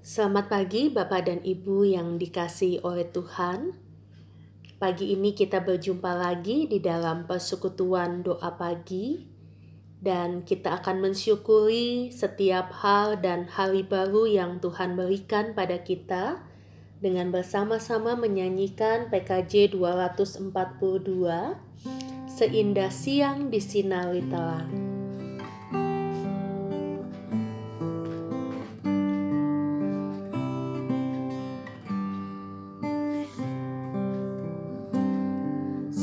Selamat pagi Bapak dan Ibu yang dikasihi oleh Tuhan. Pagi ini kita berjumpa lagi di dalam persekutuan doa pagi dan kita akan mensyukuri setiap hal dan hari baru yang Tuhan berikan pada kita dengan bersama-sama menyanyikan PKJ 242 Seindah Siang Disinari Terang.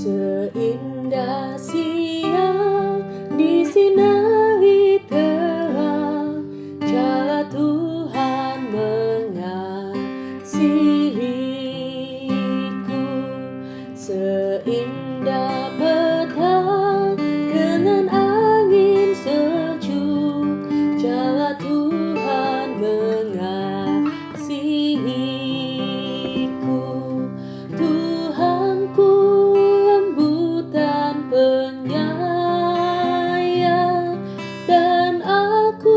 Seindah siang disinari terang, cara Tuhan mengasihiku. Seindah petang dengan angin sejuk, cara Tuhan mengasihiku. Tuhanku penyayang dan aku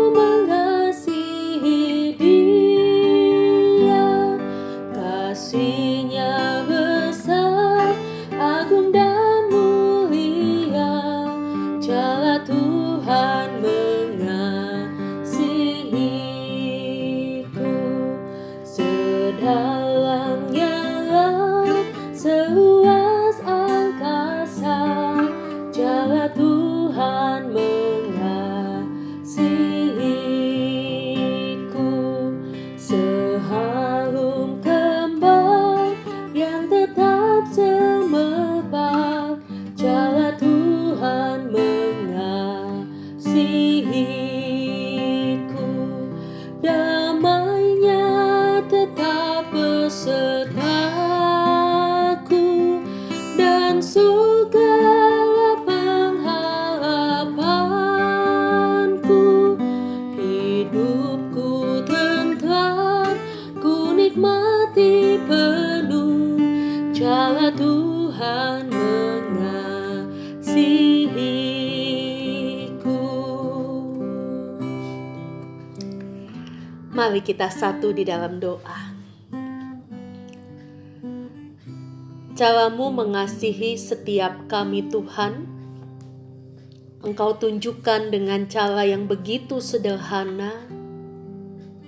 mengasihi Dia. Kasih-Nya besar, agung dan mulia, cara Tuhan mengasihiku. Sedalamnya laut, seluas angkasa, cara Tuhan mengasihiku. Seharum kembang yang tetap semerbak, cara Tuhan mengasihiku. Damai-Nya tetap besertaku, dan surga pengharapanku. Hidupku tentram, ku nikmati penuh, cara Tuhan mengasihiku. Mari kita satu di dalam doa. Caramu mengasihi setiap kami Tuhan, Engkau tunjukkan dengan cara yang begitu sederhana,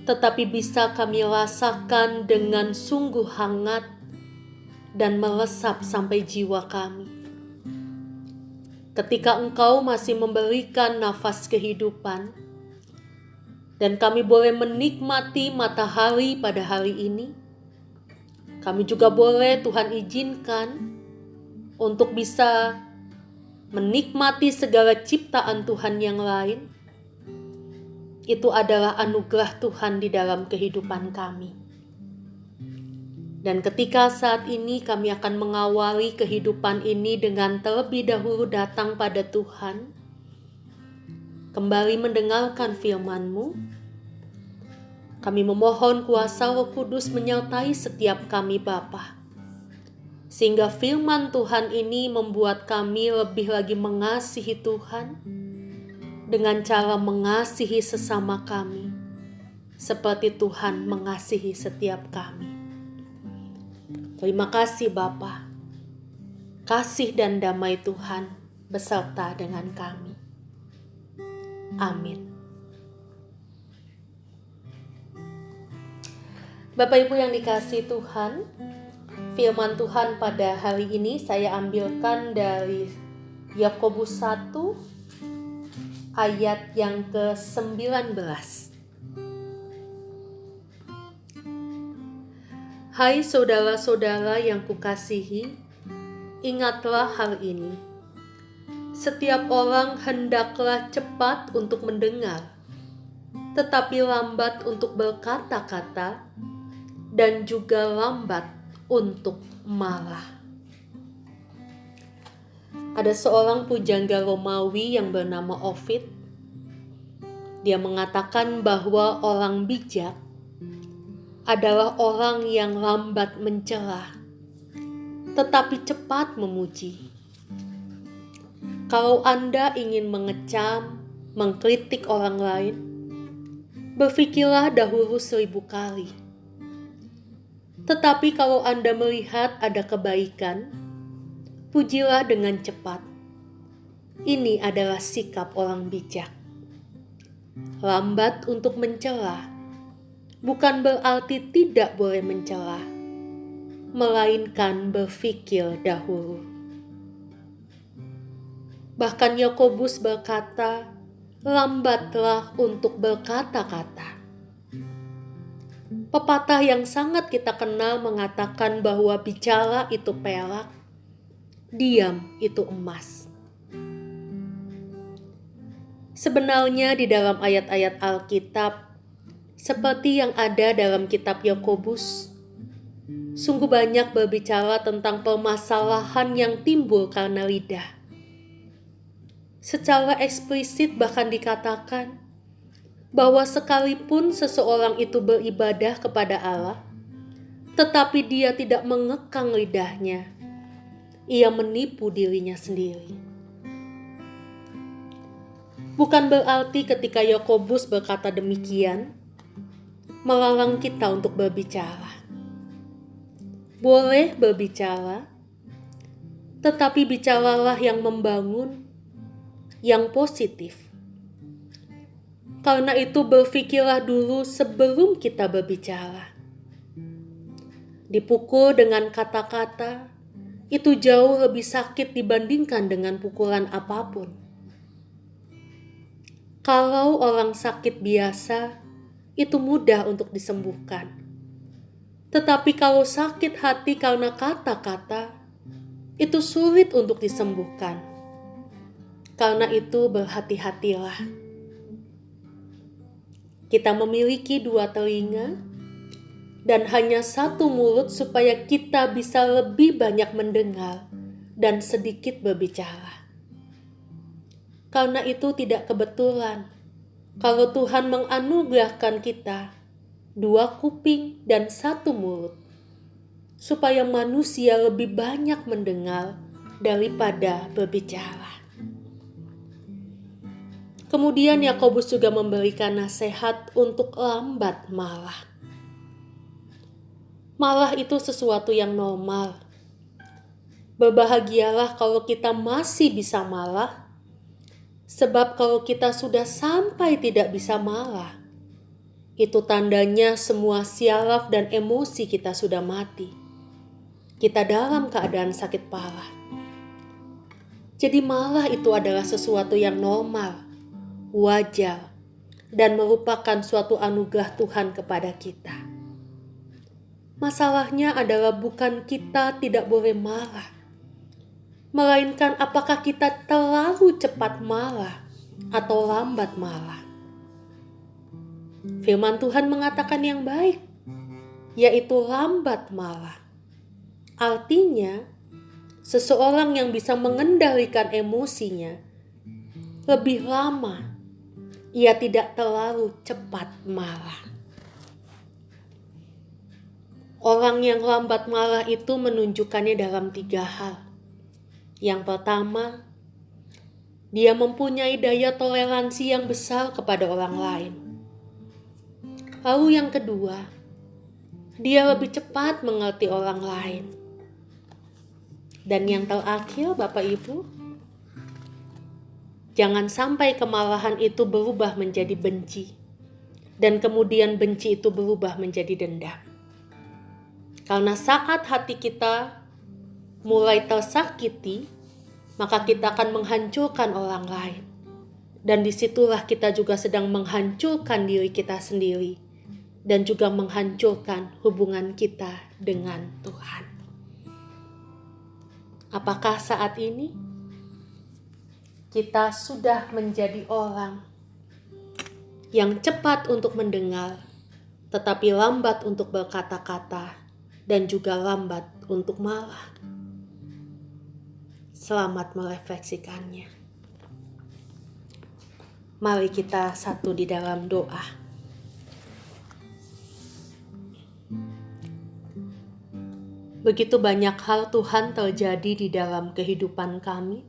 tetapi bisa kami rasakan dengan sungguh hangat dan meresap sampai jiwa kami. Ketika Engkau masih memberikan nafas kehidupan, dan kami boleh menikmati matahari pada hari ini, kami juga boleh Tuhan izinkan untuk bisa menikmati segala ciptaan Tuhan yang lain. Itu adalah anugerah Tuhan di dalam kehidupan kami. Dan ketika saat ini kami akan mengawali kehidupan ini dengan terlebih dahulu datang pada Tuhan, kembali mendengarkan firman-Mu, kami memohon kuasa Roh Kudus menyertai setiap kami Bapa, sehingga firman Tuhan ini membuat kami lebih lagi mengasihi Tuhan dengan cara mengasihi sesama kami, seperti Tuhan mengasihi setiap kami. Terima kasih Bapa. Kasih dan damai Tuhan beserta dengan kami. Amin. Bapak Ibu yang dikasihi Tuhan, firman Tuhan pada hari ini saya ambilkan dari Yakobus 1 ayat yang ke-19. Hai saudara-saudara yang kukasihi, ingatlah hal ini. Setiap orang hendaklah cepat untuk mendengar, tetapi lambat untuk berkata-kata, dan juga lambat untuk marah. Ada seorang pujangga Romawi yang bernama Ovid. Dia mengatakan bahwa orang bijak adalah orang yang lambat mencela, tetapi cepat memuji. Kalau Anda ingin mengecam, mengkritik orang lain, Berpikirlah dahulu 1000 kali. Tetapi kalau Anda melihat ada kebaikan, pujilah dengan cepat. Ini adalah sikap orang bijak. Lambat untuk mencela bukan berarti tidak boleh mencela, melainkan berpikir dahulu. Bahkan Yakobus berkata, lambatlah untuk berkata-kata. Pepatah yang sangat kita kenal mengatakan bahwa bicara itu perak, diam itu emas. Sebenarnya di dalam ayat-ayat Alkitab, seperti yang ada dalam kitab Yakobus, sungguh banyak berbicara tentang permasalahan yang timbul karena lidah. Secara eksplisit bahkan dikatakan bahwa sekalipun seseorang itu beribadah kepada Allah, tetapi dia tidak mengekang lidahnya, ia menipu dirinya sendiri. Bukan berarti ketika Yakobus berkata demikian, melarang kita untuk berbicara. Boleh berbicara, tetapi bicaralah yang membangun, yang positif. Karena itu berpikirlah dulu sebelum kita berbicara. Dipukul dengan kata-kata, itu jauh lebih sakit dibandingkan dengan pukulan apapun. Kalau orang sakit biasa, itu mudah untuk disembuhkan. Tetapi kalau sakit hati karena kata-kata, itu sulit untuk disembuhkan. Karena itu berhati-hatilah. Kita memiliki 2 telinga dan hanya 1 mulut supaya kita bisa lebih banyak mendengar dan sedikit berbicara. Karena itu tidak kebetulan kalau Tuhan menganugerahkan kita 2 kuping dan 1 mulut, supaya manusia lebih banyak mendengar daripada berbicara. Kemudian Yakobus juga memberikan nasihat untuk lambat marah. Marah itu sesuatu yang normal. Berbahagialah kalau kita masih bisa marah, sebab kalau kita sudah sampai tidak bisa marah, itu tandanya semua syaraf dan emosi kita sudah mati. Kita dalam keadaan sakit parah. Jadi marah itu adalah sesuatu yang normal, wajar, dan merupakan suatu anugerah Tuhan kepada kita. Masalahnya adalah bukan kita tidak boleh marah, melainkan apakah kita terlalu cepat marah atau lambat marah. Firman Tuhan mengatakan yang baik, yaitu lambat marah. Artinya, seseorang yang bisa mengendalikan emosinya lebih lama, ia tidak terlalu cepat marah. Orang yang lambat marah itu menunjukkannya dalam 3 hal. Yang pertama, dia mempunyai daya toleransi yang besar kepada orang lain. Lalu yang kedua, dia lebih cepat mengerti orang lain. Dan yang terakhir, Bapak Ibu, jangan sampai kemarahan itu berubah menjadi benci, dan kemudian benci itu berubah menjadi dendam. Karena saat hati kita mulai tersakiti, maka kita akan menghancurkan orang lain. Dan disitulah kita juga sedang menghancurkan diri kita sendiri, dan juga menghancurkan hubungan kita dengan Tuhan. Apakah saat ini kita sudah menjadi orang yang cepat untuk mendengar, tetapi lambat untuk berkata-kata, dan juga lambat untuk marah? Selamat merefleksikannya. Mari kita satu di dalam doa. Begitu banyak hal Tuhan terjadi di dalam kehidupan kami,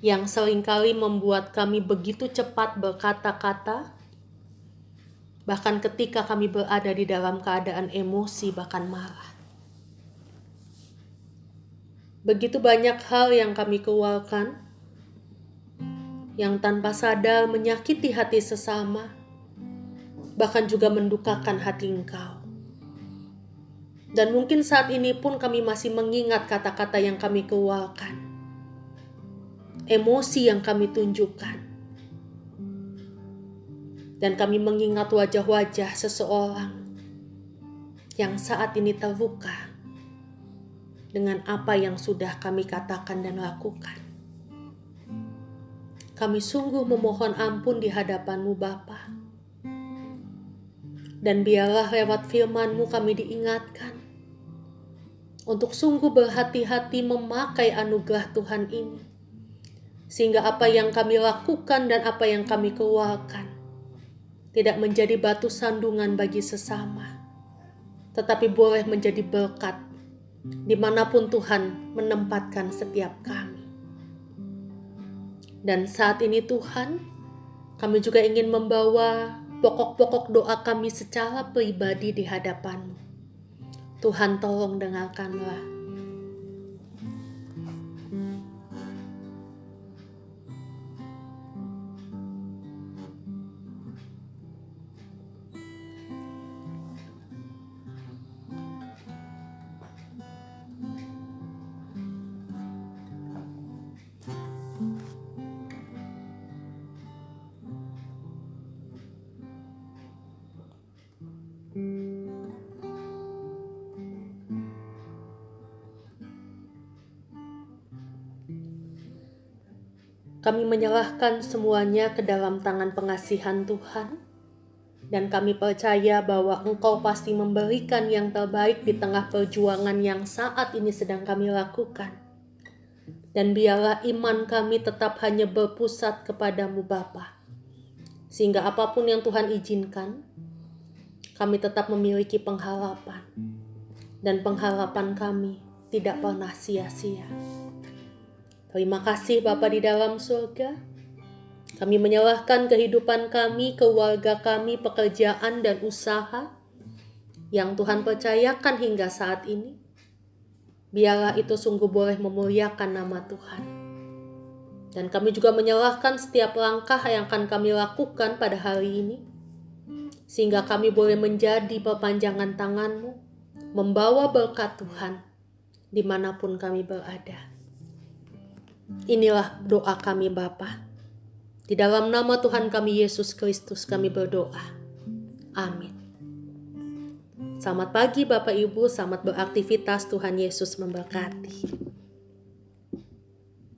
yang seringkali membuat kami begitu cepat berkata-kata bahkan ketika kami berada di dalam keadaan emosi bahkan marah. Begitu banyak hal yang kami keluarkan, yang tanpa sadar menyakiti hati sesama, bahkan juga mendukakan hati Engkau. Dan mungkin saat ini pun kami masih mengingat kata-kata yang kami keluarkan, emosi yang kami tunjukkan. Dan kami mengingat wajah-wajah seseorang yang saat ini terluka dengan apa yang sudah kami katakan dan lakukan. Kami sungguh memohon ampun di hadapan-Mu Bapa. Dan biarlah lewat firman-Mu kami diingatkan untuk sungguh berhati-hati memakai anugerah Tuhan ini. Sehingga apa yang kami lakukan dan apa yang kami keluarkan tidak menjadi batu sandungan bagi sesama, tetapi boleh menjadi berkat dimanapun Tuhan menempatkan setiap kami. Dan saat ini Tuhan, kami juga ingin membawa pokok-pokok doa kami secara pribadi di hadapan-Mu. Tuhan tolong dengarkanlah. Kami menyerahkan semuanya ke dalam tangan pengasihan Tuhan, dan kami percaya bahwa Engkau pasti memberikan yang terbaik di tengah perjuangan yang saat ini sedang kami lakukan. Dan biarlah iman kami tetap hanya berpusat kepadamu Bapa, sehingga apapun yang Tuhan izinkan, kami tetap memiliki pengharapan, dan pengharapan kami tidak pernah sia-sia. Terima kasih Bapa di dalam surga. Kami menyerahkan kehidupan kami, keluarga kami, pekerjaan dan usaha yang Tuhan percayakan hingga saat ini. Biarlah itu sungguh boleh memuliakan nama Tuhan. Dan kami juga menyerahkan setiap langkah yang akan kami lakukan pada hari ini, sehingga kami boleh menjadi perpanjangan tangan-Mu, membawa berkat Tuhan dimanapun kami berada. Inilah doa kami Bapa. Di dalam nama Tuhan kami Yesus Kristus kami berdoa. Amin. Selamat pagi Bapak Ibu, selamat beraktivitas, Tuhan Yesus memberkati.